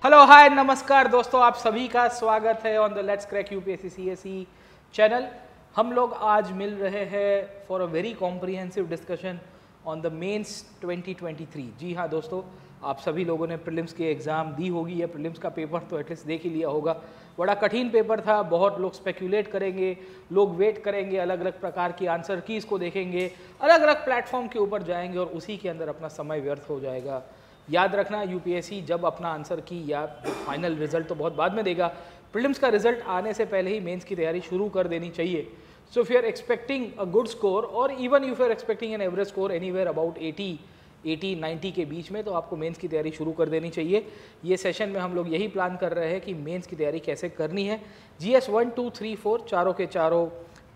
Hello hi नमस्कार दोस्तों, आप सभी का स्वागत है on the let's crack UPSC CSE channel. हम लोग आज मिल रहे हैं for a very comprehensive discussion on the mains 2023। जी हाँ दोस्तों, आप सभी लोगों ने प्रीलिम्स की एग्ज़ाम दी होगी या प्रीलिम्स का पेपर तो एटलीस्ट देख ही लिया होगा। बड़ा कठिन पेपर था, बहुत लोग स्पेक्यूलेट करेंगे, लोग वेट करेंगे, अलग अलग प्रकार की आंसर कीज़ को देखेंगे, अलग अलग प्लेटफॉर्म के ऊपर जाएंगे और उसी के अंदर अपना समय व्यर्थ हो जाएगा। याद रखना, यूपीएससी जब अपना आंसर की या फाइनल रिजल्ट तो बहुत बाद में देगा, प्रीलिम्स का रिजल्ट आने से पहले ही मेंस की तैयारी शुरू कर देनी चाहिए। So if you are expecting a good score और even if you are expecting an average score anywhere about 80-90 के बीच में, तो आपको मेंस की तैयारी शुरू कर देनी चाहिए। ये सेशन में हम लोग यही प्लान कर रहे हैं कि मेंस की तैयारी कैसे करनी है। जीएस 1, 2, 3, 4 चारों के चारों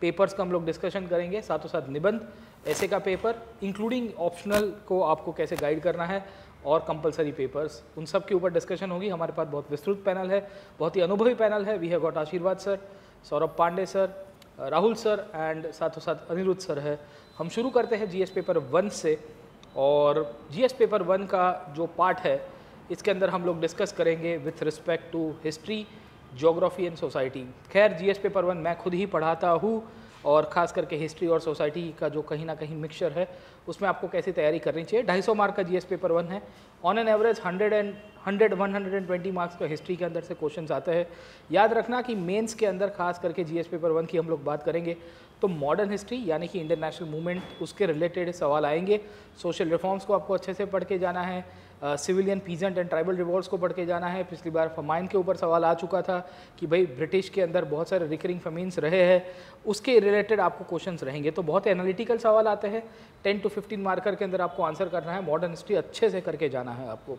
पेपर्स का हम लोग डिस्कशन करेंगे, साथों साथ निबंध, ऐसे का पेपर इंक्लूडिंग ऑप्शनल को आपको कैसे गाइड करना है और कंपलसरी पेपर्स, उन सब के ऊपर डिस्कशन होगी। हमारे पास बहुत विस्तृत पैनल है, बहुत ही अनुभवी पैनल है। We have got Ashirwad sir, Saurabh Pandey sir, Rahul sir and साथों साथ अनिरुद्ध सर है। हम शुरू करते हैं जीएस पेपर 1 से, और जीएस पेपर 1 का जो पार्ट है इसके अंदर हम लोग डिस्कस करेंगे with respect to history, geography and society. खैर जीएस पेपर 1 मैं खुद ही पढ़ाता हूँ और ख़ास करके हिस्ट्री और सोसाइटी का जो कहीं ना कहीं मिक्सचर है उसमें आपको कैसी तैयारी करनी चाहिए। 250 मार्क का जीएस पेपर 1 है। ऑन एन एवरेज 120 मार्क्स का हिस्ट्री के अंदर से क्वेश्चंस आते हैं। याद रखना कि मेंस के अंदर खास करके जीएस पेपर 1 की हम लोग बात करेंगे तो मॉडर्न हिस्ट्री यानी कि इंडियन नेशनल मूवमेंट, उसके रिलेटेड सवाल आएंगे। सोशल रिफॉर्म्स को आपको अच्छे से पढ़ के जाना है, civilian peasant and tribal revolts को पढ़ के जाना है। पिछली बार फमाइन के ऊपर सवाल आ चुका था कि भाई ब्रिटिश के अंदर बहुत सारे रिकरिंग फमीन्स रहे हैं, उसके रिलेटेड आपको क्वेश्चंस रहेंगे। तो बहुत एनालिटिकल सवाल आते हैं, 10 to 15 मार्कर के अंदर आपको आंसर करना है। मॉडर्न हिस्ट्री अच्छे से करके जाना है आपको।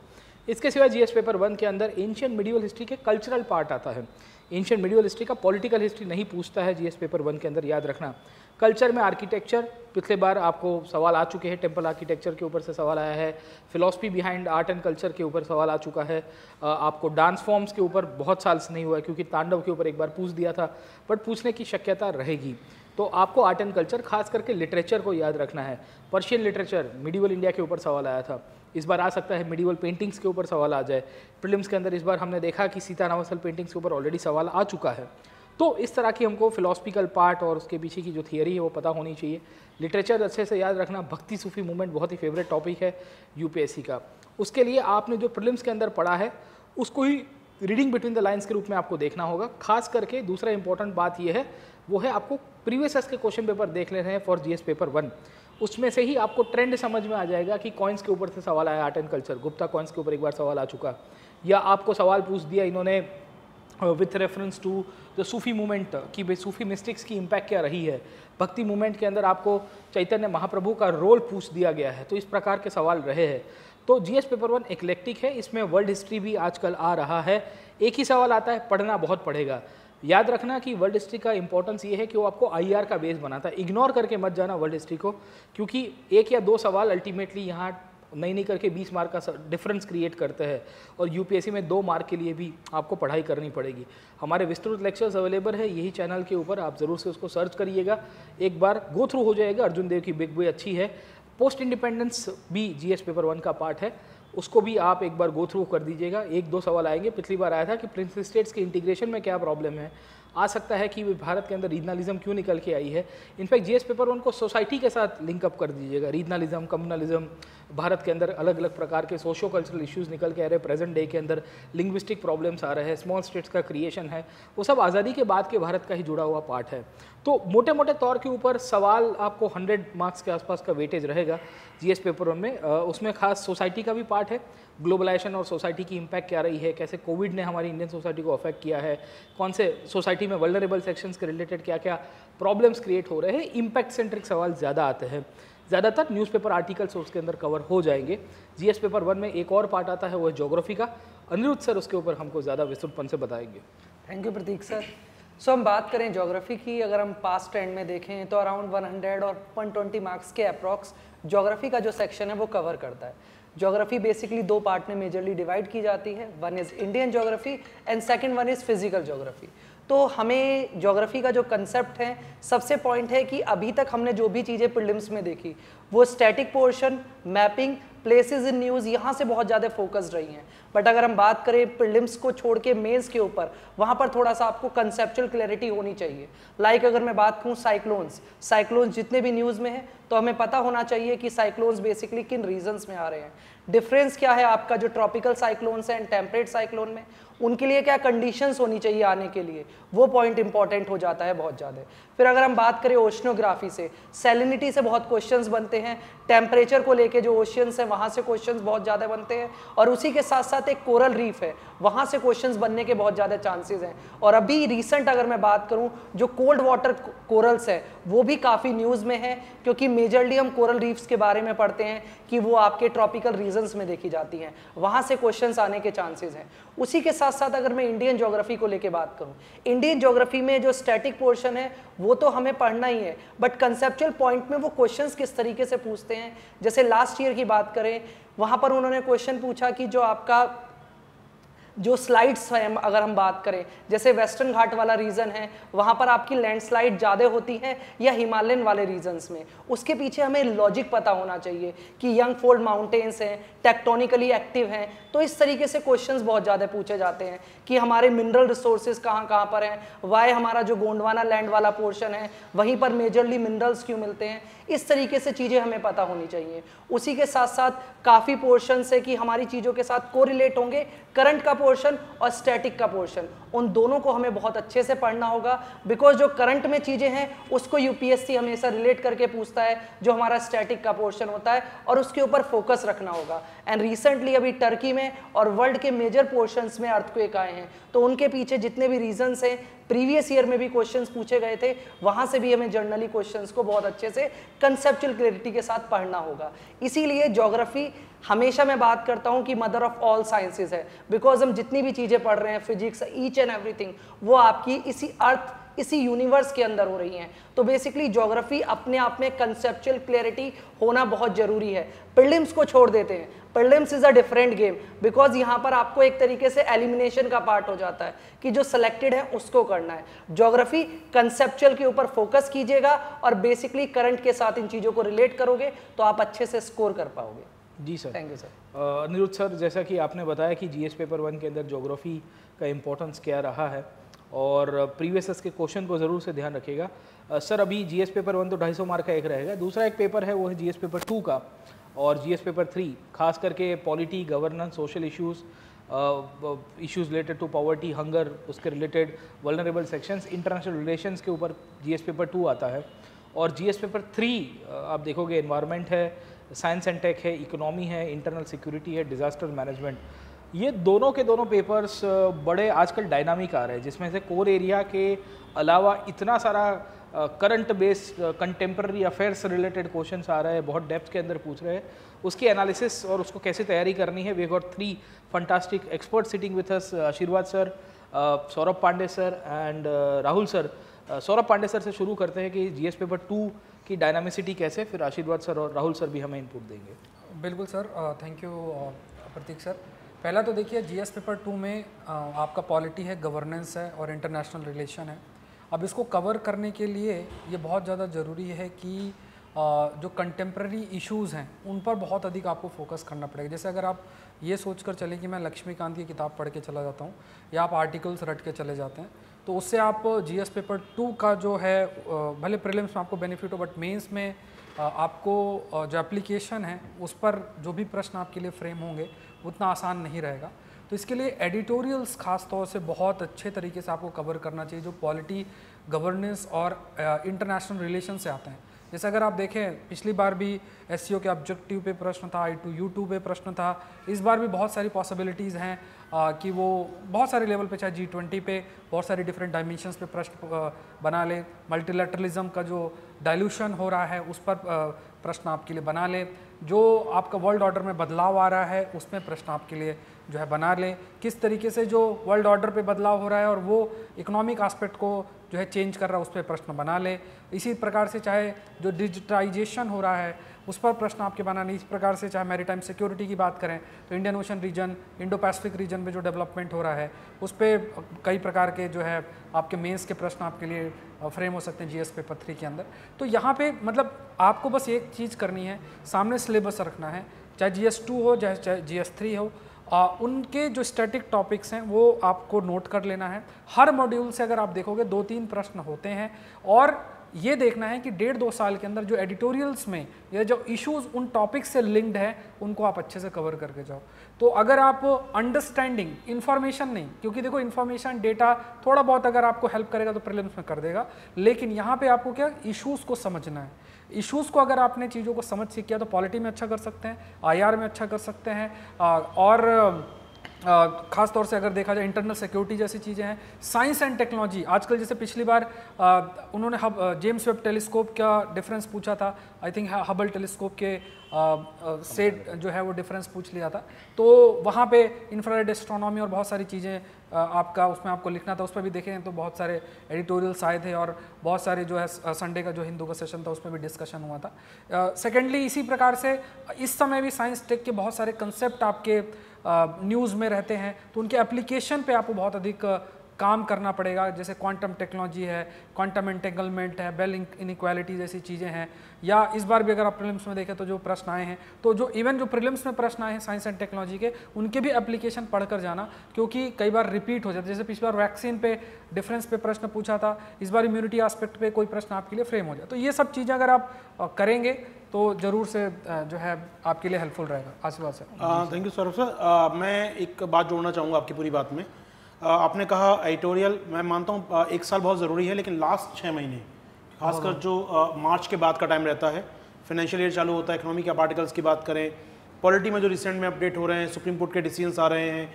इसके सिवा जीएस पेपर 1 के अंदर एंशिएंट मिडिवल हिस्ट्री के कल्चरल पार्ट आता है। एंशिएंट मिडिवल हिस्ट्री का पॉलिटिकल हिस्ट्री नहीं पूछता है जीएस पेपर 1 के अंदर, याद रखना। कल्चर में आर्किटेक्चर, पिछले बार आपको सवाल आ चुके हैं, टेम्पल आर्किटेक्चर के ऊपर से सवाल आया है। Philosophy behind art and culture के ऊपर सवाल आ चुका है। आपको डांस फॉर्म्स के ऊपर बहुत साल से नहीं हुआ है क्योंकि तांडव के ऊपर एक बार पूछ दिया था, बट पूछने की शक्यता रहेगी। तो आपको आर्ट एंड कल्चर, खास करके लिटरेचर को याद रखना है। पर्शियन लिटरेचर, मिडिवल इंडिया के ऊपर सवाल आया था, इस बार आ सकता है मिडिवल पेंटिंग्स के ऊपर सवाल आ जाए। प्रीलिम्स के अंदर इस बार हमने देखा कि सीता नवसल पेंटिंग्स के ऊपर ऑलरेडी सवाल आ चुका है। तो इस तरह की हमको फिलोसफिकल पार्ट और उसके पीछे की जो थियरी है वो पता होनी चाहिए। लिटरेचर अच्छे से याद रखना। भक्ति सूफी मूवमेंट बहुत ही फेवरेट टॉपिक है यूपीएससी का। उसके लिए आपने जो प्रीलिम्स के अंदर पढ़ा है उसको ही रीडिंग बिटवीन द लाइन्स के रूप में आपको देखना होगा। खास करके दूसरा इंपॉर्टेंट बात यह है वो है आपको प्रीवियस ईयर्स के क्वेश्चन पेपर देख लेने हैं फॉर जीएस पेपर 1। उसमें से ही आपको ट्रेंड समझ में आ जाएगा कि कॉइन्स के ऊपर से सवाल आया, art and culture, Gupta coins के ऊपर एक बार सवाल आ चुका, या आपको सवाल पूछ दिया इन्होंने with reference to the Sufi movement कि भाई सूफी मिस्टिक्स की इम्पैक्ट क्या रही है। भक्ति मूवमेंट के अंदर आपको चैतन्य महाप्रभु का रोल पूछ दिया गया है। तो इस प्रकार के सवाल रहे हैं। तो जीएस पेपर 1 एक्लेक्टिक है, इसमें वर्ल्ड हिस्ट्री भी आजकल आ रहा है। एक ही सवाल आता है, पढ़ना बहुत पड़ेगा। याद रखना कि वर्ल्ड हिस्ट्री का इंपॉर्टेंस ये है कि वो आपको आईआर का बेस बनाता है। इग्नोर करके मत जाना वर्ल्ड हिस्ट्री को, क्योंकि 1 या 2 सवाल अल्टीमेटली यहाँ नहीं करके 20 मार्क का डिफरेंस क्रिएट करते हैं, और यूपीएससी में 2 मार्क के लिए भी आपको पढ़ाई करनी पड़ेगी। हमारे विस्तृत लेक्चर्स अवेलेबल है यही चैनल के ऊपर, आप ज़रूर से उसको सर्च करिएगा, एक बार गो थ्रू हो जाएगा। अर्जुन देव की बिग बॉय अच्छी है। पोस्ट इंडिपेंडेंस भी जीएस पेपर 1 का पार्ट है, उसको भी आप एक बार गो थ्रू कर दीजिएगा। 1-2 सवाल आएंगे। पिछली बार आया था कि प्रिंस स्टेट्स के इंटीग्रेशन में क्या प्रॉब्लम है, आ सकता है कि भारत के अंदर रीजनलिज्म क्यों निकल के आई है। इनफैक्ट जीएस पेपर 1 को सोसाइटी के साथ लिंकअप कर दीजिएगा। रीजनलिज्म, कम्युनलिज्म, भारत के अंदर अलग अलग प्रकार के सोशो कल्चरल इश्यूज निकल के आ रहे हैं, प्रेजेंट डे के अंदर लिंग्विस्टिक प्रॉब्लम्स आ रहे हैं, स्मॉल स्टेट्स का क्रिएशन है, वो सब आज़ादी के बाद के भारत का ही जुड़ा हुआ पार्ट है। तो मोटे मोटे तौर के ऊपर सवाल आपको 100 मार्क्स के आसपास का वेटेज रहेगा जीएस पेपर 1 में। उसमें खास सोसाइटी का भी पार्ट है, ग्लोबलाइजेशन और सोसाइटी की इम्पैक्ट क्या रही है, कैसे कोविड ने हमारी इंडियन सोसाइटी को अफेक्ट किया है, कौन से सोसाइटी में वल्नरेबल सेक्शंस के रिलेटेड क्या क्या प्रॉब्लम्स क्रिएट हो रहे हैं। इम्पैक्ट सेंट्रिक सवाल ज़्यादा आते हैं। ज़्यादातर न्यूज़पेपर आर्टिकल्स उसके अंदर कवर हो जाएंगे। जीएस पेपर 1 में एक और पार्ट आता है वो है ज्योग्राफी का। अनिरुद्ध सर उसके ऊपर हमको ज़्यादा विस्तृतपन से बताएंगे। Thank you Prateek sir. So हम बात करें ज्योग्राफी की, अगर हम पास्ट ट्रेंड में देखें तो अराउंड 100 और 120 मार्क्स के अप्रॉक्स ज्योग्राफी का जो सेक्शन है वो कवर करता है। ज्योग्राफी बेसिकली 2 पार्ट में मेजरली डिवाइड की जाती है। One is Indian geography and second one is physical geography. तो हमें ज्योग्राफी का जो कंसेप्ट है, सबसे पॉइंट है कि अभी तक हमने जो भी चीज़ें प्रीलिम्स में देखी वो static portion, mapping, places in news, यहाँ से बहुत ज़्यादा फोकस्ड रही हैं। बट अगर हम बात करें प्रीलिम्स को छोड़ के मेंस के ऊपर, वहाँ पर थोड़ा सा आपको कंसेप्चुअल क्लैरिटी होनी चाहिए। लाइक अगर मैं बात करूँ साइक्लोन्स जितने भी न्यूज़ में है तो हमें पता होना चाहिए कि साइक्लोन्स बेसिकली किन रीजन्स में आ रहे हैं, डिफरेंस क्या है आपका जो ट्रॉपिकल साइक्लोन्स है एंड टेम्परेट साइक्लोन में, उनके लिए क्या कंडीशंस होनी चाहिए आने के लिए, वो पॉइंट इंपॉर्टेंट हो जाता है बहुत ज़्यादा। फिर अगर हम बात करें ओशनोग्राफी से, सैलिनिटी से बहुत क्वेश्चंस बनते हैं, टेम्परेचर को लेके जो ओशियंस है वहाँ से क्वेश्चंस बहुत ज़्यादा बनते हैं, और उसी के साथ साथ एक कोरल रीफ है वहाँ से क्वेश्चंस बनने के बहुत ज़्यादा चांसेस हैं। और अभी रिसेंट अगर मैं बात करूँ जो कोल्ड वाटर कोरल्स है वो भी काफ़ी न्यूज़ में है, क्योंकि मेजरली हम कोरल रीफ्स के बारे में पढ़ते हैं कि वो आपके ट्रॉपिकल रीजन्स में देखी जाती हैं, वहाँ से क्वेश्चंस आने के चांसेस हैं। उसी के साथ साथ अगर मैं इंडियन ज्योग्राफी को लेके बात करूँ, इंडियन ज्योग्राफी में जो स्टैटिक पोर्शन है वो तो हमें पढ़ना ही है, बट कंसेप्चुअल पॉइंट में वो क्वेश्चंस किस तरीके से पूछते हैं। जैसे लास्ट ईयर की बात करें, वहाँ पर उन्होंने क्वेश्चन पूछा कि जो आपका जो स्लाइड्स हैं अगर हम बात करें, जैसे वेस्टर्न घाट वाला रीजन है वहाँ पर आपकी लैंडस्लाइड ज़्यादा होती है या हिमालयन वाले रीजन्स में, उसके पीछे हमें लॉजिक पता होना चाहिए कि यंग फोल्ड माउंटेन्स हैं, टेक्टोनिकली एक्टिव हैं, तो इस तरीके से क्वेश्चंस बहुत ज़्यादा पूछे जाते हैं कि हमारे मिनरल रिसोर्सेज कहाँ कहाँ पर हैं, वाई हमारा जो गोंडवाना लैंड वाला पोर्शन है वहीं पर मेजरली मिनरल्स क्यों मिलते हैं, इस तरीके से चीज़ें हमें पता होनी चाहिए। उसी के साथ साथ काफ़ी पोर्शन है कि हमारी चीज़ों के साथ कोरिलेट होंगे करंट का पोर्शन और स्टैटिक का पोर्शन, उन दोनों को हमें बहुत अच्छे से पढ़ना होगा, बिकॉज जो करंट में चीज़ें हैं उसको यूपीएससी हमेशा रिलेट करके पूछता है जो हमारा स्टैटिक का पोर्शन होता है, और उसके ऊपर फोकस रखना होगा। एंड रिसेंटली अभी टर्की में और वर्ल्ड के मेजर पोर्शंस में अर्थक्वेक आए हैं, तो उनके पीछे जितने भी रीजंस हैं, प्रीवियस ईयर में भी क्वेश्चंस पूछे गए थे, वहां से भी हमें जर्नली क्वेश्चंस को बहुत अच्छे से कंसेप्चुअल क्लैरिटी के साथ पढ़ना होगा। इसीलिए ज्योग्राफी हमेशा मैं बात करता हूं कि मदर ऑफ ऑल साइंसेज है, बिकॉज हम जितनी भी चीज़ें पढ़ रहे हैं, फिजिक्स, ईच एंड एवरीथिंग, वो आपकी इसी अर्थ, इसी यूनिवर्स के अंदर हो रही हैं। तो बेसिकली ज्योग्राफी अपने आप में कंसेप्चुअल क्लैरिटी होना बहुत जरूरी है। प्रीलिम्स को छोड़ देते हैं, prelims is a different game, because यहाँ पर आपको एक तरीके से एलिमिनेशन का पार्ट हो जाता है कि जो सिलेक्टेड है उसको करना है। ज्योग्राफी कंसेप्चुअल के ऊपर फोकस कीजिएगा और बेसिकली करंट के साथ इन चीज़ों को रिलेट करोगे तो आप अच्छे से स्कोर कर पाओगे। जी sir, thank you sir. Aniruddh sir, जैसा कि आपने बताया कि जीएस पेपर 1 के अंदर ज्योग्राफी का इम्पोर्टेंस क्या रहा है और प्रीवियस के क्वेश्चन को ज़रूर से ध्यान रखिएगा। सर अभी जीएस पेपर 1 तो 250 मार्क का एक रहेगा, दूसरा एक पेपर है वो है जीएस पेपर 2 का, और जीएस पेपर 3 खास करके polity, governance, social issues, issues related to poverty, hunger, उसके related vulnerable sections, international relations के ऊपर जीएस पेपर 2 आता है। और जीएस पेपर 3 आप देखोगे एनवायरनमेंट है, साइंस एंड टेक है, इकोनॉमी है, इंटरनल सिक्योरिटी है, डिज़ास्टर मैनेजमेंट। ये दोनों के दोनों पेपर्स बड़े आजकल डायनामिक आ रहे हैं, जिसमें से कोर एरिया के अलावा इतना सारा current based contemporary affairs related questions आ रहे हैं, बहुत डेप्थ के अंदर पूछ रहे हैं। उसकी एनालिसिस और उसको कैसे तैयारी करनी है, we got 3 fantastic expert sitting with us, Ashirwad sir, Saurabh Pandey sir and Rahul sir. Saurabh Pandey sir से शुरू करते हैं कि जीएस पेपर 2 की डायनामिसिटी कैसे, फिर आशीर्वाद सर और राहुल सर भी हमें इनपुट देंगे। बिल्कुल sir, thank you Prateek sir. पहला तो देखिए जीएस पेपर 2 में आपका पॉलिटी है, गवर्नेंस है और इंटरनेशनल रिलेशन है। अब इसको कवर करने के लिए ये बहुत ज़्यादा ज़रूरी है कि जो कंटेम्प्रेरी इश्यूज़ हैं उन पर बहुत अधिक आपको फोकस करना पड़ेगा। जैसे अगर आप ये सोच कर चलें कि मैं लक्ष्मीकांत की किताब पढ़ के चला जाता हूँ या आप आर्टिकल्स रट के चले जाते हैं, तो उससे आप जीएस पेपर 2 का जो है भले प्रीलिम्स में आपको बेनिफिट हो, बट मेंस में आपको जो एप्लीकेशन है उस पर जो भी प्रश्न आपके लिए फ्रेम होंगे उतना आसान नहीं रहेगा। तो इसके लिए एडिटोरियल्स खास तौर से बहुत अच्छे तरीके से आपको कवर करना चाहिए जो पॉलिटी, गवर्नेंस और इंटरनेशनल रिलेशन से आते हैं। जैसे अगर आप देखें पिछली बार भी एससीओ के ऑब्जेक्टिव पे प्रश्न था, I2U2 पे प्रश्न था, इस बार भी बहुत सारी पॉसिबिलिटीज़ हैं कि वो बहुत सारे लेवल पे, चाहे G20 पे बहुत सारी डिफरेंट डायमेंशंस पे प्रश्न बना ले, मल्टीलैटरलिज्म का जो डाइल्यूशन हो रहा है उस पर प्रश्न आपके लिए बना ले, जो आपका वर्ल्ड ऑर्डर में बदलाव आ रहा है उसमें प्रश्न आपके लिए जो है बना ले, किस तरीके से जो वर्ल्ड ऑर्डर पे बदलाव हो रहा है और वो इकोनॉमिक एस्पेक्ट को जो है चेंज कर रहा है उस पर प्रश्न बना ले। इसी प्रकार से चाहे जो डिजिटाइजेशन हो रहा है उस पर प्रश्न आपके बनाने। इस प्रकार से चाहे मैरीटाइम सिक्योरिटी की बात करें तो Indian Ocean region, Indo Pacific region में जो डेवलपमेंट हो रहा है उस पर कई प्रकार के जो है आपके मेंस के प्रश्न आपके लिए फ्रेम हो सकते हैं जीएस पेपर 3 के अंदर। तो यहाँ पे मतलब आपको बस एक चीज़ करनी है, सामने सिलेबस रखना है, चाहे GS2 हो चाहे GS3 हो, उनके जो स्टैटिक टॉपिक्स हैं वो आपको नोट कर लेना है। हर मॉड्यूल से अगर आप देखोगे 2-3 प्रश्न होते हैं और ये देखना है कि 1.5-2 साल के अंदर जो एडिटोरियल्स में या जो इश्यूज उन टॉपिक्स से लिंक्ड है उनको आप अच्छे से कवर करके जाओ। तो अगर आप अंडरस्टैंडिंग इन्फॉर्मेशन नहीं, क्योंकि देखो इन्फॉर्मेशन डेटा थोड़ा बहुत अगर आपको हेल्प करेगा तो प्रीलिम्स में कर देगा, लेकिन यहाँ पे आपको क्या इश्यूज को समझना है। इश्यूज़ को अगर आपने चीज़ों को समझ सीख किया तो पॉलिटी में अच्छा कर सकते हैं, IR में अच्छा कर सकते हैं, और ख़ास तौर से अगर देखा जाए इंटरनल सिक्योरिटी जैसी चीज़ें हैं, साइंस एंड टेक्नोलॉजी। आजकल जैसे पिछली बार उन्होंने जेम्स वेब टेलीस्कोप का डिफरेंस पूछा था, आई थिंक हबल टेलीस्कोप के से जो है वो डिफरेंस पूछ लिया था, तो वहाँ पे इंफ्रारेड एस्ट्रोनॉमी और बहुत सारी चीज़ें आपका उसमें आपको लिखना था। उस पर भी देखें तो बहुत सारे एडिटोरियल्स आए थे और बहुत सारे जो है संडे का जो हिंदू का सेशन था उसमें भी डिस्कशन हुआ था। सेकेंडली इसी प्रकार से इस समय भी साइंस टेक के बहुत सारे कंसेप्ट आपके न्यूज़ में रहते हैं, तो उनके एप्लीकेशन पे आपको बहुत अधिक काम करना पड़ेगा। जैसे क्वांटम टेक्नोलॉजी है, क्वांटम एंटेंगलमेंट है, बेल इनइक्वालिटी जैसी चीज़ें हैं, या इस बार भी अगर आप प्रीलिम्स में देखें तो जो प्रश्न आए हैं, तो जो इवन जो प्रीलिम्स में प्रश्न आए हैं साइंस एंड टेक्नोलॉजी के, उनके भी एप्लीकेशन पढ़कर जाना, क्योंकि कई बार रिपीट हो जाता है। जैसे पिछली बार वैक्सीन पे डिफरेंस पे प्रश्न पूछा था, इस बार इम्यूनिटी एस्पेक्ट पे कोई प्रश्न आपके लिए फ्रेम हो जाए। तो ये सब चीज़ें अगर आप करेंगे तो ज़रूर से जो है आपके लिए हेल्पफुल रहेगा। आशीर्वाद sir. Thank you Saurabh sir. मैं एक बात जोड़ना चाहूँगा आपकी पूरी बात में। आपने कहा एडिटोरियल, मैं मानता हूँ 1 साल बहुत ज़रूरी है, लेकिन लास्ट 6 महीने खासकर जो मार्च के बाद का टाइम रहता है, फाइनेंशियल ईयर चालू होता है, इकोनॉमी के आर्टिकल्स की बात करें, पॉलिटी में जो रिसेंट में अपडेट हो रहे हैं, सुप्रीम कोर्ट के डिसीजंस आ रहे हैं,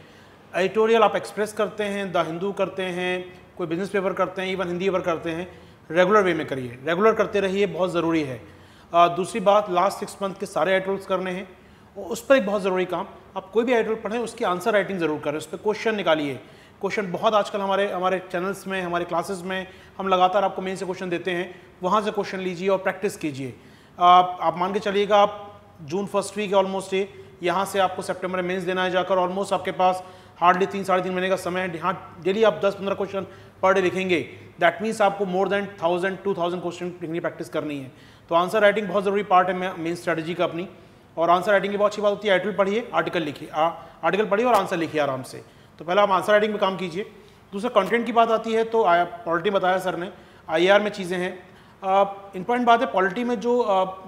एडिटोरियल आप एक्सप्रेस करते हैं, द हिंदू करते हैं, कोई बिजनेस पेपर करते हैं, इवन हिंदी पेपर करते हैं, रेगुलर वे में करिए, रेगुलर करते रहिए, बहुत ज़रूरी है। दूसरी बात, लास्ट 6 मंथ के सारे एडिटोरियल्स करने हैं, उस पर एक बहुत ज़रूरी काम, आप कोई भी एडिटोरियल पढ़ें उसकी आंसर राइटिंग ज़रूर करें, उस पर क्वेश्चन निकालिए। क्वेश्चन बहुत आजकल हमारे चैनल्स में, हमारे क्लासेस में हम लगातार आपको मेन से क्वेश्चन देते हैं, वहाँ से क्वेश्चन लीजिए और प्रैक्टिस कीजिए। आप मान के चलिएगा आप जून फर्स्ट वीक ऑलमोस्ट है, यहाँ से आपको सितंबर में मेंस देना है जाकर, ऑलमोस्ट आपके पास हार्डली 3-3.5 महीने का समय है। यहाँ डेली आप 10-15 क्वेश्चन पर डे लिखेंगे, दैट मीन्स आपको मोर देन 1000-2000 क्वेश्चन लिखने की प्रैक्टिस करनी है। तो आंसर राइटिंग बहुत ज़रूरी पार्ट है मेन स्ट्रेटजी का अपनी, और आंसर राइटिंग की बहुत अच्छी बात होती है, आर्टिकल पढ़िए, आर्टिकल लिखिए, आर्टिकल पढ़िए और आंसर लिखिए आराम से। तो पहले आप आंसर राइटिंग में काम कीजिए। दूसरा कंटेंट की बात आती है तो पॉलिटी बताया सर ने, IR में चीज़ें हैं। इंपॉर्टेंट बात है पॉलिटी में जो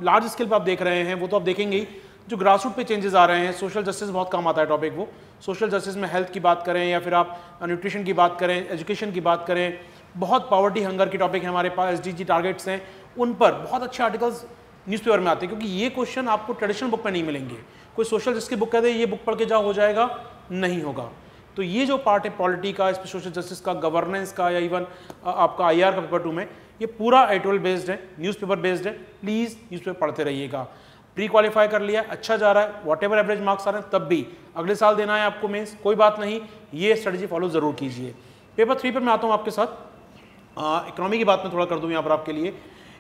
लार्ज स्केल पर आप देख रहे हैं वो तो आप देखेंगे ही, जो ग्रास रूट पे चेंजेस आ रहे हैं, सोशल जस्टिस बहुत काम आता है टॉपिक वो। सोशल जस्टिस में हेल्थ की बात करें या फिर आप न्यूट्रिशन की बात करें, एजुकेशन की बात करें, बहुत पॉवर्टी हंगर की टॉपिक है हमारे पास, SDG टारगेट्स हैं, उन पर बहुत अच्छे आर्टिकल्स न्यूज़पेपर में आते हैं, क्योंकि ये क्वेश्चन आपको ट्रेडिशनल बुक में नहीं मिलेंगे। कोई सोशल जस्टिस की बुक कहते हैं ये बुक पढ़ के जाओ हो जाएगा, नहीं होगा। तो ये जो पार्ट है पॉलिटी का, इस पर सोशल जस्टिस का, गवर्नेंस का, या इवन आपका IR का पेपर 2 में, ये पूरा एडिटोरियल बेस्ड है, न्यूज़पेपर बेस्ड है। प्लीज़ न्यूज़पेपर पढ़ते रहिएगा। प्री क्वालिफाई कर लिया, अच्छा जा रहा है, वॉटेवर एवरेज मार्क्स आ रहे हैं, तब भी अगले साल देना है आपको मेंस, कोई बात नहीं, ये स्ट्रेटजी फॉलो जरूर कीजिए। पेपर 3 पर मैं आता हूँ आपके साथ। इकोनॉमी की बात मैं थोड़ा कर दूँ यहाँ पर आपके लिए।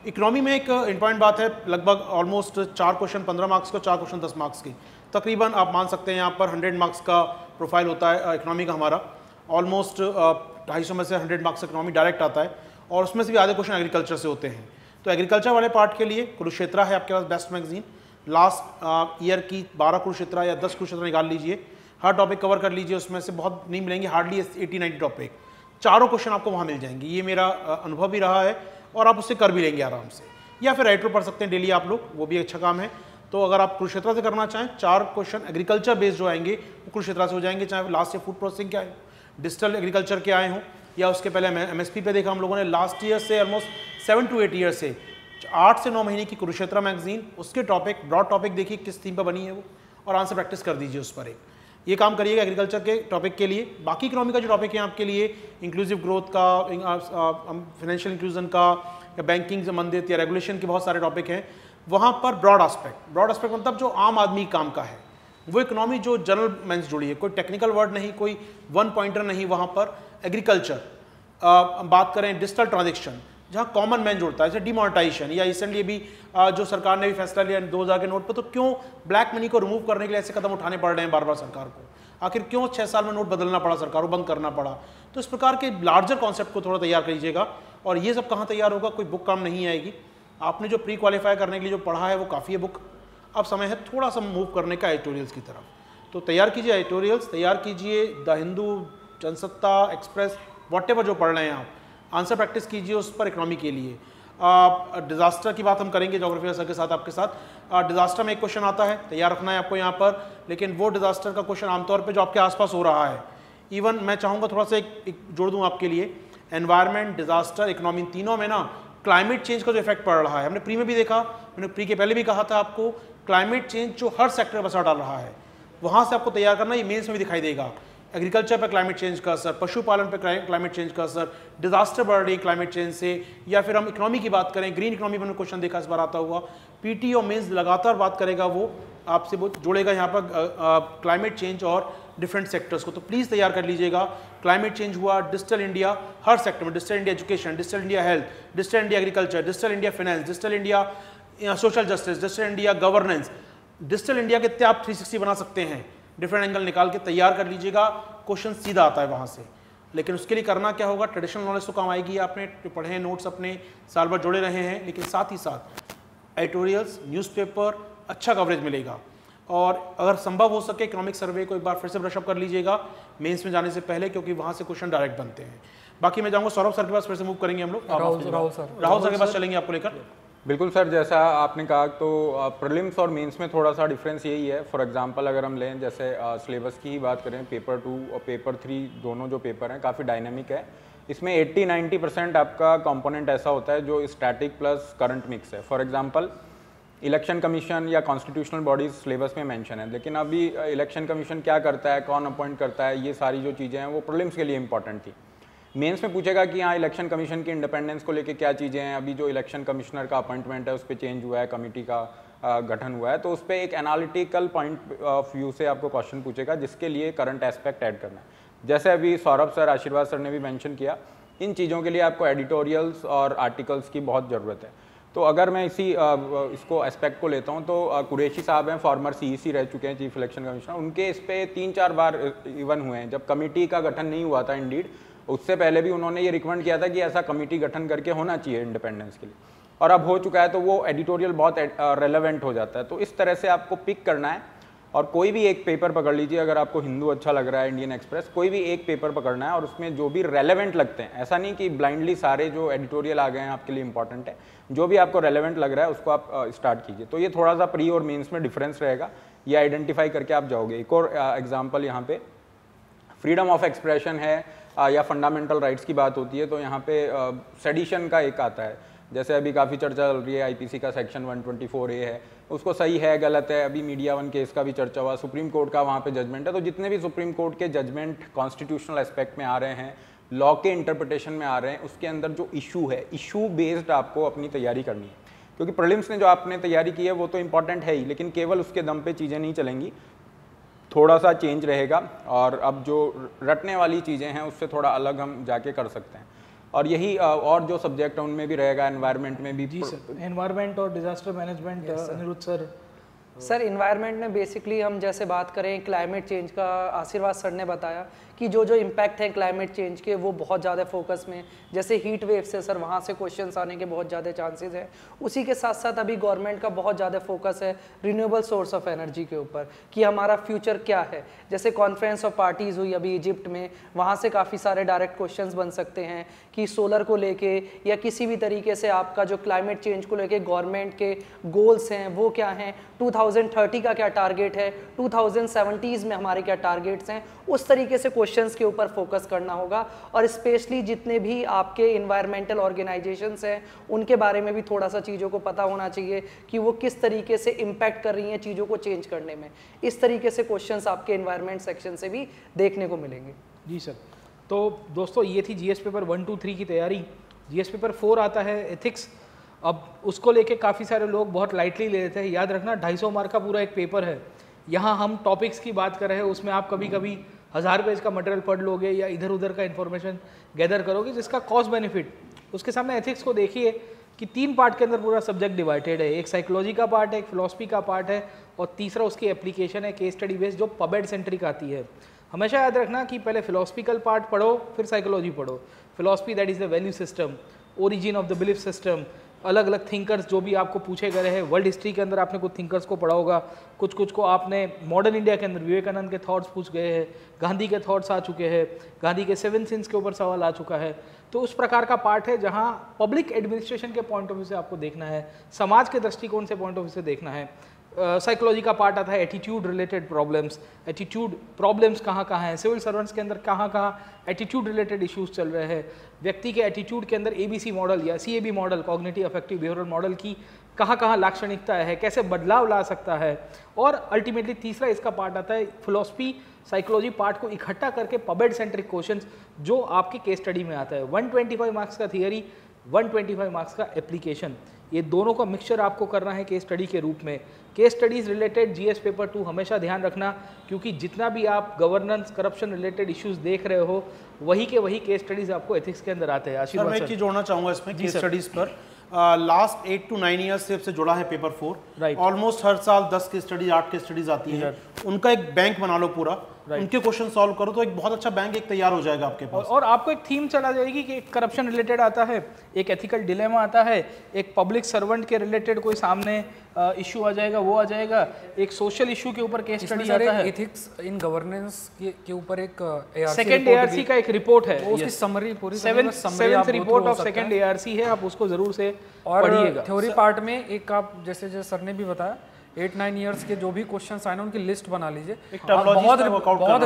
इकोनॉमी में एक इंपॉर्टेंट बात है, लगभग ऑलमोस्ट 4 क्वेश्चन 15 मार्क्स का, 4 क्वेश्चन 10 मार्क्स की, तकरीबन आप मान सकते हैं यहाँ पर 100 मार्क्स का प्रोफाइल होता है इकोनॉमी का हमारा। ऑलमोस्ट 250 में से 100 मार्क्स इकोनॉमी डायरेक्ट आता है, और उसमें से भी आधे क्वेश्चन एग्रीकल्चर से होते हैं। तो एग्रीकल्चर वाले पार्ट के लिए कुरुक्षेत्र है आपके पास बेस्ट मैगजीन, लास्ट ईयर की 12 कुरुक्षेत्र या 10 कुरुक्षेत्र निकाल लीजिए, हर टॉपिक कवर कर लीजिए, उसमें से बहुत नहीं मिलेंगे, हार्डली 80-90 टॉपिक, चारों क्वेश्चन आपको वहाँ मिल जाएंगे। ये मेरा अनुभव भी रहा है, और आप उससे कर भी लेंगे आराम से। या फिर राइटर पढ़ सकते हैं डेली आप लोग, वो भी अच्छा काम है। तो अगर आप कुरुक्षेत्र से करना चाहें, 4 क्वेश्चन एग्रीकल्चर बेस्ड जो आएंगे वो कुरुक्षेत्र से हो जाएंगे, चाहे लास्ट ईयर फूड प्रोसेसिंग के आए हो, डिजिटल एग्रीकल्चर के आए हों, या उसके पहले MSP पे देखा हम लोगों ने लास्ट ईयर से ऑलमोस्ट 7 to 8 ईयर से 8 से 9 महीने की कुरुक्षेत्र मैगजीन, उसके टॉपिक ब्रॉड टॉपिक देखिए किस थीम पर बनी है वो, और आंसर प्रैक्टिस कर दीजिए उस पर। एक ये काम करिएगा एग्रीकल्चर के टॉपिक के लिए। बाकी इकोनॉमी का जो टॉपिक है आपके लिए, इंक्लूसिव ग्रोथ का, फाइनेंशियल इंक्लूजन का, या बैंकिंग संबंधित या रेगुलेशन के बहुत सारे टॉपिक हैं, वहाँ पर ब्रॉड एस्पेक्ट मतलब जो आम आदमी काम का है वो इकोनॉमी जो जनरल में जुड़ी है, कोई टेक्निकल वर्ड नहीं, कोई वन पॉइंटर नहीं। वहाँ पर एग्रीकल्चर बात करें, डिजिटल ट्रांजेक्शन, जहाँ कॉमन मैन जुड़ता है, जैसे डिमोनेटाइजेशन, या रिसेंटली भी जो सरकार ने भी फैसला लिया 2000 के नोट पर, तो क्यों ब्लैक मनी को रिमूव करने के लिए ऐसे कदम उठाने पड़ रहे हैं बार बार सरकार को? आखिर क्यों 6 साल में नोट बदलना पड़ा सरकार को, बंद करना पड़ा? तो इस प्रकार के लार्जर कॉन्सेप्ट को थोड़ा तैयार करिएगा। और ये सब कहाँ तैयार होगा, कोई बुक काम नहीं आएगी। आपने जो प्री क्वालिफाई करने के लिए जो पढ़ा है वो काफ़ी है बुक, अब समय है थोड़ा सा मूव करने का एडिटोरियल्स की तरफ। तो तैयार कीजिए एडिटोरियल्स, तैयार कीजिए the Hindu, Jansatta, express, whatever जो पढ़ रहे हैं आप, आंसर प्रैक्टिस कीजिए उस पर इकोनॉमी के लिए। डिजास्टर की बात हम करेंगे जोग्राफी सर के साथ, आपके साथ। डिजास्टर में एक क्वेश्चन आता है, तैयार रखना है आपको यहाँ पर, लेकिन वो डिजास्टर का क्वेश्चन आमतौर पे जो आपके आसपास हो रहा है, इवन मैं चाहूँगा थोड़ा सा एक जोड़ दूँ आपके लिए, एनवायरमेंट, डिजास्टर, इकोनॉमी, तीनों में ना क्लाइमेट चेंज का जो इफेक्ट पड़ रहा है, हमने प्री में भी देखा, मैंने प्री के पहले भी कहा था आपको, क्लाइमेट चेंज जो हर सेक्टर पर असर डाल रहा है, वहाँ से आपको तैयार करना, ये मेंस में भी दिखाई देगा। एग्रीकल्चर पर क्लाइमेट चेंज का असर, पशुपालन पर क्लाइमेट चेंज का असर, डिजास्टर बढ़ रही क्लाइमेट चेंज से, या फिर हम इकोनॉमी की बात करें, ग्रीन इकोनॉमी पर क्वेश्चन देखा इस बार आता हुआ। पीटी और मेंस लगातार बात करेगा, वो आपसे वो जोड़ेगा यहाँ पर क्लाइमेट चेंज और डिफरेंट सेक्टर्स को, तो प्लीज़ तैयार कर लीजिएगा। क्लाइमेट चेंज हुआ, डिजिटल इंडिया हर सेक्टर में, digital India education, digital India health, digital India agriculture, digital India finance, digital India social justice, digital India governance, digital India के आप 360 बना सकते हैं, डिफरेंट एंगल निकाल के तैयार कर लीजिएगा, क्वेश्चन सीधा आता है वहाँ से। लेकिन उसके लिए करना क्या होगा, ट्रेडिशनल नॉलेज तो काम आएगी, आपने पढ़े हैं, नोट्स अपने साल भर जोड़े रहे हैं, लेकिन साथ ही साथ एडिटोरियल्स, न्यूज़पेपर, अच्छा कवरेज मिलेगा। और अगर संभव हो सके इकोनॉमिक सर्वे को एक बार फिर से ब्रशअप कर लीजिएगा मेंस में जाने से पहले, क्योंकि वहाँ से क्वेश्चन डायरेक्ट बनते हैं। बाकी मैं जाऊँगा सौरभ सर के पास, फिर से मूव करेंगे हम लोग, राहुल सर के पास चलेंगे आपको लेकर। बिल्कुल सर, जैसा आपने कहा तो प्रीलिम्स और मेंस में थोड़ा सा डिफरेंस यही है। फॉर एग्जांपल अगर हम लें, जैसे सिलेबस की ही बात करें, पेपर 2 और पेपर 3 दोनों जो पेपर हैं काफ़ी डायनेमिक है। इसमें 80-90% आपका कंपोनेंट ऐसा होता है जो स्टैटिक प्लस करंट मिक्स है। फॉर एग्जांपल इलेक्शन कमीशन या कॉन्स्टिट्यूशनल बॉडीज सिलेबस में मेंशन है, लेकिन अभी इलेक्शन कमीशन क्या करता है, कौन अपॉइंट करता है, ये सारी जो चीज़ें हैं वो प्रीलिम्स के लिए इंपॉर्टेंट थी। मेंस में पूछेगा कि हाँ इलेक्शन कमीशन की इंडिपेंडेंस को लेके क्या चीज़ें हैं, अभी जो इलेक्शन कमिश्नर का अपॉइंटमेंट है उस पर चेंज हुआ है, कमेटी का गठन हुआ है, तो उस पर एक एनालिटिकल पॉइंट ऑफ व्यू से आपको क्वेश्चन पूछेगा, जिसके लिए करंट एस्पेक्ट ऐड करना है। जैसे अभी सौरभ सर, आशीर्वाद सर ने भी मेंशन किया, इन चीज़ों के लिए आपको एडिटोरियल्स और आर्टिकल्स की बहुत ज़रूरत है। तो अगर मैं इसको एस्पेक्ट को लेता हूँ तो कुरैशी साहब हैं, फॉर्मर CEC रह चुके हैं, चीफ इलेक्शन कमिश्नर, उनके इस पर 3-4 बार इवन हुए हैं। जब कमेटी का गठन नहीं हुआ था इंडीड, उससे पहले भी उन्होंने ये रिकमेंड किया था कि ऐसा कमेटी गठन करके होना चाहिए इंडिपेंडेंस के लिए, और अब हो चुका है, तो वो एडिटोरियल बहुत रेलेवेंट हो जाता है। तो इस तरह से आपको पिक करना है, और कोई भी एक पेपर पकड़ लीजिए, अगर आपको हिंदू अच्छा लग रहा है, इंडियन एक्सप्रेस, कोई भी एक पेपर पकड़ना है, और उसमें जो भी रेलेवेंट लगते हैं, ऐसा नहीं कि ब्लाइंडली सारे जो एडिटोरियल आ गए हैं आपके लिए इंपॉर्टेंट है, जो भी आपको रेलेवेंट लग रहा है उसको आप स्टार्ट कीजिए। तो ये थोड़ा सा प्री और मेंस में डिफरेंस रहेगा, ये आइडेंटिफाई करके आप जाओगे। एक और एग्जाम्पल यहाँ पे फ्रीडम ऑफ एक्सप्रेशन है या फंडामेंटल राइट्स की बात होती है, तो यहाँ पे सेडिशन का एक आता है, जैसे अभी काफ़ी चर्चा चल रही है, IPC का सेक्शन 124A है, उसको सही है गलत है, अभी मीडिया 1 केस का भी चर्चा हुआ, सुप्रीम कोर्ट का वहाँ पे जजमेंट है। तो जितने भी सुप्रीम कोर्ट के जजमेंट कॉन्स्टिट्यूशनल एस्पेक्ट में आ रहे हैं, लॉ के इंटरप्रिटेशन में आ रहे हैं, उसके अंदर जो इशू है, इशू बेस्ड आपको अपनी तैयारी करनी है, क्योंकि प्रीलिम्स ने जो आपने तैयारी की है वो तो इंपॉर्टेंट है ही, लेकिन केवल उसके दम पे चीज़ें नहीं चलेंगी, थोड़ा सा चेंज रहेगा, और अब जो रटने वाली चीज़ें हैं उससे थोड़ा अलग हम जाके कर सकते हैं। और यही और जो सब्जेक्ट है उनमें भी रहेगा, एनवायरनमेंट में भी। जी सर, एनवायरनमेंट और disaster management, Aniruddh sir. Sir environment में बेसिकली हम जैसे बात करें क्लाइमेट चेंज का, आशीर्वाद सर ने बताया कि जो जो इम्पैक्ट हैं क्लाइमेट चेंज के वो बहुत ज़्यादा फोकस में, जैसे हीट वेव से सर वहाँ से क्वेश्चंस आने के बहुत ज़्यादा चांसेस हैं। उसी के साथ साथ अभी गवर्नमेंट का बहुत ज़्यादा फोकस है रिन्यूएबल सोर्स ऑफ एनर्जी के ऊपर कि हमारा फ्यूचर क्या है। जैसे कॉन्फ्रेंस ऑफ पार्टीज़ हुई अभी इजिप्ट में, वहाँ से काफ़ी सारे डायरेक्ट क्वेश्चंस बन सकते हैं कि सोलर को लेके या किसी भी तरीके से आपका जो क्लाइमेट चेंज को लेके गवर्नमेंट के गोल्स हैं वो क्या हैं, 2030 का क्या टारगेट है, 2070s में हमारे क्या टारगेट्स हैं, उस तरीके से क्वेश्चंस के ऊपर फोकस करना होगा। और स्पेशली जितने भी आपके इन्वायरमेंटल ऑर्गेनाइजेशंस हैं उनके बारे में भी थोड़ा सा चीज़ों को पता होना चाहिए कि वो किस तरीके से इम्पैक्ट कर रही हैं चीज़ों को चेंज करने में। इस तरीके से क्वेश्चंस आपके इन्वायरमेंट सेक्शन से भी देखने को मिलेंगे। जी सर, तो दोस्तों ये थी जीएस पेपर 1, 2, 3 की तैयारी। जीएस पेपर 4 आता है एथिक्स। अब उसको लेके काफ़ी सारे लोग बहुत लाइटली ले लेते हैं। याद रखना 250 मार्क का पूरा एक पेपर है। यहाँ हम टॉपिक्स की बात कर रहे हैं, उसमें आप कभी कभी 1000 पेज का मटेरियल पढ़ लोगे या इधर उधर का इन्फॉर्मेशन गैदर करोगे, जिसका कॉस्ट बेनिफिट उसके सामने एथिक्स को देखिए कि 3 पार्ट के अंदर पूरा सब्जेक्ट डिवाइडेड है, एक साइकोलॉजी का पार्ट है, एक फिलॉसफी का पार्ट है और तीसरा उसकी एप्लीकेशन है केस स्टडी बेस्ड जो पबेड सेंट्रिक आती है। हमेशा याद रखना कि पहले फिलोसफिकल पार्ट पढ़ो फिर साइकोलॉजी पढ़ो। Philosophy that is the value system, origin of the belief system, अलग अलग थिंकर्स जो भी आपको पूछे गए हैं। वर्ल्ड हिस्ट्री के अंदर आपने कुछ थिंकर्स को पढ़ा होगा, कुछ को आपने मॉडर्न इंडिया के अंदर विवेकानंद के थॉट्स पूछ गए हैं, गांधी के थॉट्स आ चुके हैं, गांधी के 7 सिंस के ऊपर सवाल आ चुका है। तो उस प्रकार का पार्ट है जहां पब्लिक एडमिनिस्ट्रेशन के पॉइंट ऑफ व्यू से आपको देखना है, समाज के दृष्टिकोण से पॉइंट ऑफ व्यू से देखना है। साइकोलॉजी का पार्ट आता है attitude related problems, attitude problems कहाँ हैं, सिविल सर्वेंट्स के अंदर कहाँ एटीट्यूड रिलेटेड इश्यूज चल रहे हैं, व्यक्ति के एटीट्यूड के अंदर ABC मॉडल या CAB model, cognitive affective behavioural model की कहाँ लाक्षणिकता है, कैसे बदलाव ला सकता है। और अल्टीमेटली तीसरा इसका पार्ट आता है फिलॉसफी साइकोलॉजी पार्ट को इकट्ठा करके पबेड सेंट्रिक क्वेश्चंस जो आपके केस स्टडी में आता है। 125 मार्क्स का थियरी, 125 मार्क्स का एप्लीकेशन, ये दोनों का मिक्सचर आपको करना है केस स्टडी के रूप में। Case studies related GS paper 2 हमेशा ध्यान रखना, क्योंकि जितना भी आप गवर्नेंस करप्शन रिलेटेड इश्यूज देख रहे हो वही के वही केस स्टडीज आपको एथिक्स के अंदर आते हैं। आशीर्वाद मैं एक चीज जोड़ना चाहूंगा इसमें केस स्टडीज पर। लास्ट 8 to 9 ईयर्स से जुड़ा है पेपर 4। ऑलमोस्ट हर साल 10 केस स्टडीज 8 केस स्टडीज आती है। उनका एक बैंक बना लो पूरा, उनके क्वेश्चन सॉल्व करो तो एक बहुत अच्छा बैंक एक तैयार हो जाएगा आपके पास। और आपको एक थीम चला जाएगी कि एक करप्शन रिलेटेड आता है, एक एथिकल डिलेमा आता है, एक पब्लिक सर्वेंट के रिलेटेड कोई सामने इशू आ जाएगा, वो आ जाएगा, एक सोशल इशू के ऊपर केस स्टडी आता है, एथिक्स इन गवर्नेंस के ऊपर एक सेकंड ARC का एक रिपोर्ट है, उसकी समरी पूरी 7th report of second ARC है, आप उसको जरूर से पढ़िएगा। थ्योरी पार्ट में एक आप जैसे सर ने भी बताया 8-9 इयर्स के जो भी क्वेश्चंस आए ना उनकी लिस्ट बना लीजिए। बहुत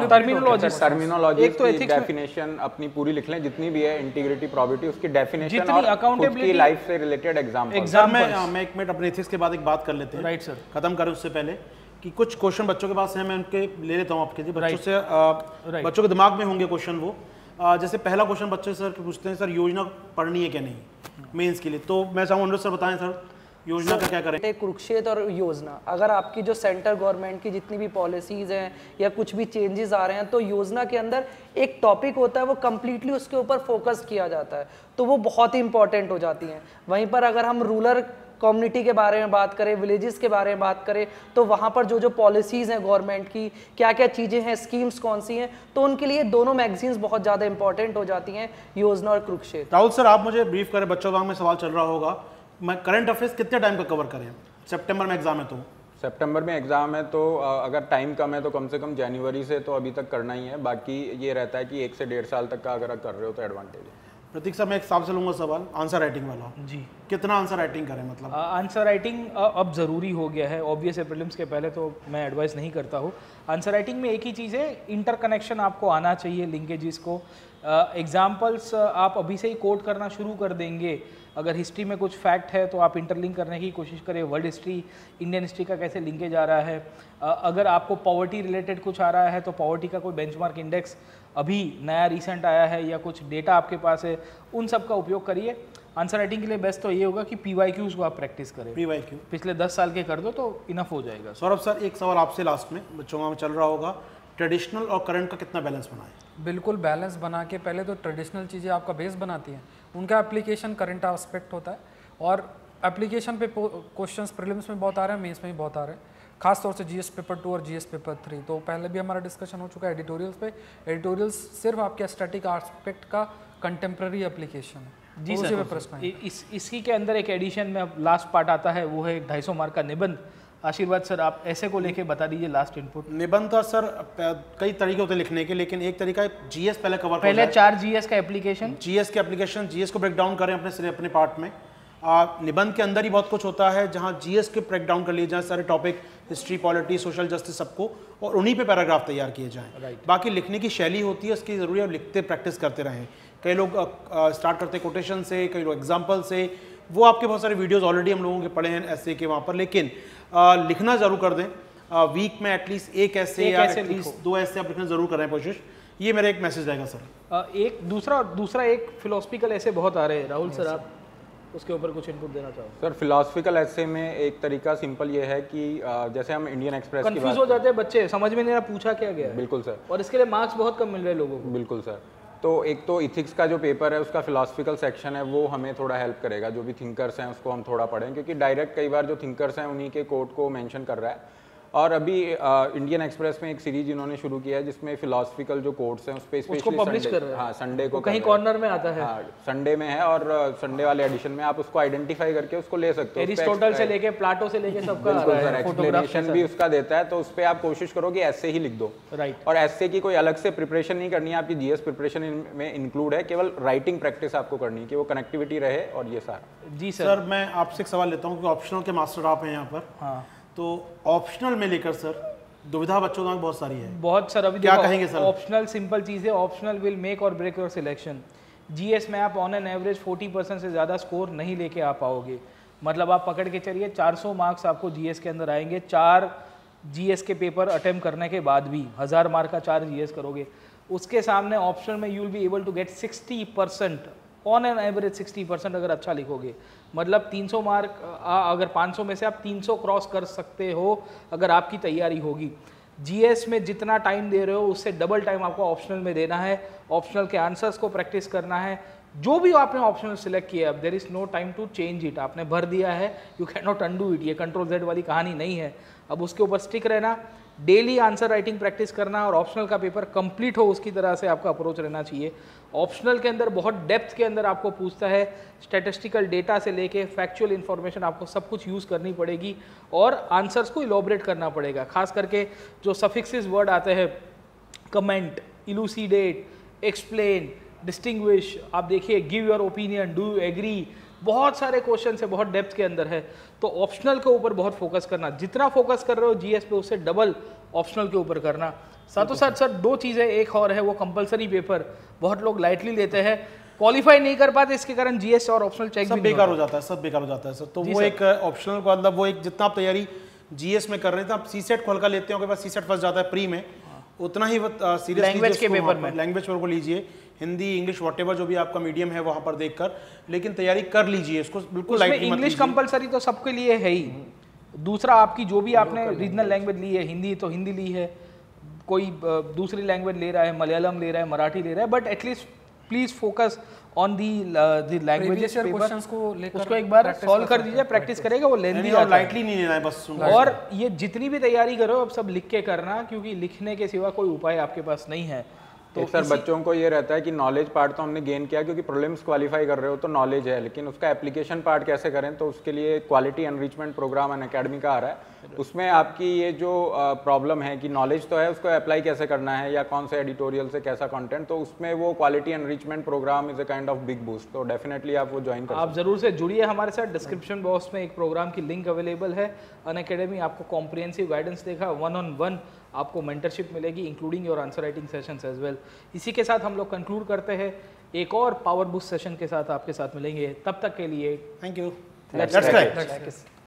टर्मिनोलॉजी, एक तो डेफिनेशन अपनी पूरी लिख लें जितनी भी है, इंटीग्रिटी, प्रोबेबिलिटी, उसकी डेफिनेशन और अकाउंटेबिलिटी, लाइफ से रिलेटेड एग्जांपल। मैं एक मिनट अपने एथिक्स के बाद एक बात कर लेते हैं, राइट सर, खत्म करें उससे पहले कि कुछ क्वेश्चन बच्चों के पास हैं, मैं उनके ले लेता हूँ आपके लिए। बच्चों से बच्चों के दिमाग में होंगे क्वेश्चन वो। जैसे पहला क्वेश्चन बच्चे सर पूछते हैं, सर योजना पढ़नी है क्या नहीं मेंस के लिए, तो मैं चाहूँ अनुरोध सर बताएं सर योजना का क्या करें। कुरुक्षेत्र और योजना, अगर आपकी जो सेंट्रल गवर्नमेंट की जितनी भी पॉलिसीज हैं या कुछ भी चेंजेस आ रहे हैं तो योजना के अंदर एक टॉपिक होता है, वो कम्प्लीटली उसके ऊपर फोकस किया जाता है, तो वो बहुत ही इंपॉर्टेंट हो जाती हैं। वहीं पर अगर हम रूरल कम्युनिटी के बारे में बात करें, विलेजेस के बारे में बात करें, तो वहाँ पर जो पॉलिसीज़ हैं गवर्नमेंट की, क्या क्या चीज़ें हैं, स्कीम्स कौन सी हैं, तो उनके लिए दोनों मैगजीन्स बहुत ज़्यादा इंपॉर्टेंट हो जाती हैं, योजना और कुरुक्षेत्र। राहुल सर आप मुझे ब्रीफ करें, बच्चों का में सवाल चल रहा होगा, मैं करंट अफेयर्स कितने टाइम का कवर करें? सितंबर में एग्जाम है तो सितंबर में एग्जाम है तो अगर टाइम कम है तो कम से कम जनवरी से तो अभी तक करना ही है। बाकी ये रहता है कि 1 से 1.5 साल तक का अगर आप कर रहे हो तो एडवांटेज है। प्रतीक सर मैं एक साहब से लूंगा सवाल, आंसर राइटिंग वाला जी, कितना आंसर राइटिंग करें? मतलब आंसर राइटिंग अब ज़रूरी हो गया है, ऑब्वियस है, प्रीलिम्स के पहले तो मैं एडवाइस नहीं करता हूँ। आंसर राइटिंग में एक ही चीज़ है, इंटरकनेक्शन आपको आना चाहिए, लिंकेजेस को। एग्जाम्पल्स आप अभी से ही कोट करना शुरू कर देंगे। अगर हिस्ट्री में कुछ फैक्ट है तो आप इंटरलिंक करने की कोशिश करें, वर्ल्ड हिस्ट्री, इंडियन हिस्ट्री का कैसे लिंकेज आ रहा है। अगर आपको पॉवर्टी रिलेटेड कुछ आ रहा है तो पॉवर्टी का कोई बेंचमार्क इंडेक्स अभी नया रिसेंट आया है या कुछ डेटा आपके पास है, उन सब का उपयोग करिए। आंसर राइटिंग के लिए बेस्ट तो ये होगा कि PYQs को आप प्रैक्टिस करें, PYQ पिछले 10 साल के कर दो तो इनफ हो जाएगा। सौरभ सर एक सवाल आपसे लास्ट में, बच्चों का चल रहा होगा, ट्रेडिशनल और करंट का कितना बैलेंस बनाएं? बिल्कुल बैलेंस बना के, पहले तो ट्रेडिशनल चीज़ें आपका बेस बनाती हैं, उनका एप्लीकेशन करंट एस्पेक्ट होता है, और एप्लीकेशन पे क्वेश्चंस प्रीलिम्स में बहुत आ रहे हैं, मेंस में भी बहुत आ रहे हैं, खास तौर से GS पेपर 2 और GS पेपर 3। तो पहले भी हमारा डिस्कशन हो चुका है एडिटोरियल्स पे। एडिटोरियल्स सिर्फ आपके स्टैटिक एस्पेक्ट का कंटेम्प्रेरी एप्लीकेशन है जी सर। प्रश्न इसी के अंदर एक एडिशन में लास्ट पार्ट आता है, वो है 250 मार्क का निबंध। आशीर्वाद सर आप ऐसे को लेके बता दीजिए लास्ट इनपुट। निबंध था सर कई तरीके होते हैं लिखने के, लेकिन एक तरीका है GS पहले कवर, पहले 4 GS का एप्लीकेशन, GS के एप्लीकेशन, GS को ब्रेक डाउन करें अपने पार्ट में। निबंध के अंदर ही बहुत कुछ होता है जहाँ GS के ब्रेक डाउन कर लिए जाए सारे topic, history, polity, social justice, सबको, और उन्हीं पे पैराग्राफ तैयार किए जाएं। बाकी लिखने की शैली होती है, उसकी ज़रूरी है, लिखते प्रैक्टिस करते रहें। कई लोग स्टार्ट करते कोटेशन से, कई लोग एग्जाम्पल से, वो आपके बहुत सारे वीडियोस ऑलरेडी हम लोगों के पढ़े हैं ऐसे के वहाँ पर, लेकिन लिखना जरूर कर दें। वीक में एटलीस्ट एक ऐसे या एटलीस्ट 2 ऐसे आप लिखना जरूर करें कोशिश। ये मेरा एक मैसेज रहेगा सर। एक दूसरा एक फिलोसफिकल ऐसे बहुत आ रहे हैं, राहुल सर आप उसके ऊपर कुछ इनपुट देना चाहो? सर फिलोसफिकल ऐसे में एक तरीका सिंपल ये है कि जैसे हम इंडियन एक्सप्रेस कंफ्यूज हो जाते हैं बच्चे, समझ में नहीं आ रहा पूछा क्या गया है। बिल्कुल सर। और इसके लिए मार्क्स बहुत कम मिल रहे हैं लोगों को। बिल्कुल सर। तो एक तो इथिक्स का जो पेपर है उसका फिलोसफिकल सेक्शन है वो हमें थोड़ा हेल्प करेगा, जो भी थिंकर्स हैं उसको हम थोड़ा पढ़ें, क्योंकि डायरेक्ट कई बार जो थिंकर्स हैं उन्हीं के कोट को मेंशन कर रहा है। और अभी इंडियन एक्सप्रेस में एक सीरीज इन्होंने शुरू किया है जिसमें फिलोसफिकल जो कोट्स हैं उस पे उसको पब्लिश कर रहे हैं। हाँ, संडे को कहीं कॉर्नर में आता है। हाँ, संडे में है और संडे वाले एडिशन में आप उसको आइडेंटिफाई करके उसको ले सकते हो। एरिस्टोटल से लेके प्लाटो से लेके सबका आ रहा है, एक्सप्लेनेशन भी उसका देता है, तो उस पे आप कोशिश करो कि ऐसे ही लिख दो। राइट। और ऐसे की कोई अलग से प्रिपरेशन नहीं करनी है, आपकी जीएस प्रिपरेशन में इंक्लूड है, केवल राइटिंग प्रैक्टिस आपको करनी है कि वो कनेक्टिविटी रहे और ये सारा। जी सर। मैं आपसे एक सवाल लेता हूँ कि ऑप्शनल के मास्टर आप हैं यहाँ पर। हाँ। तो ऑप्शनल में लेकर सर दुविधा बच्चों में बहुत सारी है। बहुत सर, अभी क्या कहेंगे सर? ऑप्शनल सिंपल चीज़ है, ऑप्शनल विल मेक और ब्रेक योर सिलेक्शन। जीएस में आप ऑन एन एवरेज 40% से ज़्यादा स्कोर नहीं लेके आ पाओगे। मतलब आप पकड़ के चलिए 400 मार्क्स आपको जीएस के अंदर आएंगे, 4 जीएस के पेपर अटेम्प्ट करने के बाद भी 1000 मार्क का 4 जीएस करोगे। उसके सामने ऑप्शनल में you will be able to get 60% on an average 60% अगर अच्छा लिखोगे। मतलब 300 मार्क अगर 500 में से आप 300 क्रॉस कर सकते हो अगर आपकी तैयारी होगी। जीएस में जितना टाइम दे रहे हो उससे डबल टाइम आपको ऑप्शनल में देना है। ऑप्शनल के आंसर्स को प्रैक्टिस करना है। जो भी आपने ऑप्शनल सिलेक्ट किया, अब there is no time to change it. आपने भर दिया है, यू कैन नॉट अनडू इट। ये कंट्रोल जेड वाली कहानी नहीं है। अब उसके ऊपर स्टिक रहना, डेली आंसर राइटिंग प्रैक्टिस करना और ऑप्शनल का पेपर कंप्लीट हो उसकी तरह से आपका अप्रोच रहना चाहिए। ऑप्शनल के अंदर बहुत डेप्थ के अंदर आपको पूछता है, स्टैटिस्टिकल डेटा से लेके फैक्चुअल इन्फॉर्मेशन आपको सब कुछ यूज़ करनी पड़ेगी और आंसर्स को इलॉबरेट करना पड़ेगा। खास करके जो सफिक्सेस वर्ड आते हैं, कमेंट, इलूसिडेट, एक्सप्लेन, डिस्टिंग्विश, आप देखिए give your opinion, do you agree, बहुत सारे क्वेश्चन है, बहुत डेप्थ के अंदर है। तो ऑप्शनल के ऊपर बहुत फोकस करना, जितना फोकस कर रहे हो जीएस पे उससे डबल ऑप्शनल के ऊपर करना। साथों साथ सर 2 चीज़ें, एक और है वो कंपलसरी पेपर बहुत लोग लाइटली लेते हैं, क्वालिफाई नहीं कर पाते, इसके कारण जीएस और ऑप्शनल चेक सब बेकार हो जाता है, सब बेकार हो जाता है सर। तो वो एक ऑप्शनल को मतलब वो एक जितना आप तैयारी जीएस में कर रहे थे, आप सीसेट खोल कर लेते हो, आपके पास सीसेट फंस जाता है प्री में, उतना ही सीरियस लैंग्वेज के पेपर में, लैंग्वेज पेपर को लीजिए, हिंदी इंग्लिश व्हाटएवर जो भी आपका मीडियम है वहां पर देखकर, लेकिन तैयारी कर लीजिए इसको बिल्कुल लाइटली मत लीजिए। इंग्लिश कंपलसरी तो सबके लिए है ही। दूसरा आपकी जो भी आपने रीजनल लैंग्वेज ली है, हिंदी तो हिंदी ली है, कोई दूसरी लैंग्वेज ले रहा है, मलयालम ले रहा है, मराठी ले रहा है, but at least please focus on the languages paper, उसको एक बार सॉल्व कर दीजिए, प्रैक्टिस करेगा, वो लेंथी और लाइटली नहीं लेना है बस। और ये जितनी भी तैयारी करो अब सब लिख के करना, क्योंकि लिखने के सिवा कोई उपाय आपके पास नहीं है। तो सर बच्चों को ये रहता है कि नॉलेज पार्ट तो हमने गेन किया क्योंकि प्रीलिम्स क्वालिफाई कर रहे हो तो नॉलेज है, लेकिन उसका एप्लीकेशन पार्ट कैसे करें, तो उसके लिए क्वालिटी एनरिचमेंट प्रोग्राम अनअकैडमी का आ रहा है। उसमें आपकी ये जो प्रॉब्लम है कि नॉलेज तो है, उसको अप्लाई कैसे करना है या कौन से एडिटोरियल से कैसा कंटेंट, तो उसमें वो quality enrichment programme is a kind of big boost. तो डेफिनेटली आप वो ज्वाइन करें। आप जरूर से जुड़िए हमारे साथ। डिस्क्रिप्शन बॉक्स में एक प्रोग्राम की लिंक अवेलेबल है। अनअकैडमी आपको कॉम्प्रिहेंसिव गाइडेंस देगा, 1-on-1 आपको मेंटरशिप मिलेगी, including your answer writing sessions as well. इसी के साथ हम लोग कंक्लूड करते हैं, एक और पावर बूस्ट सेशन के साथ आपके साथ मिलेंगे। तब तक के लिए थैंक यू। लेट्स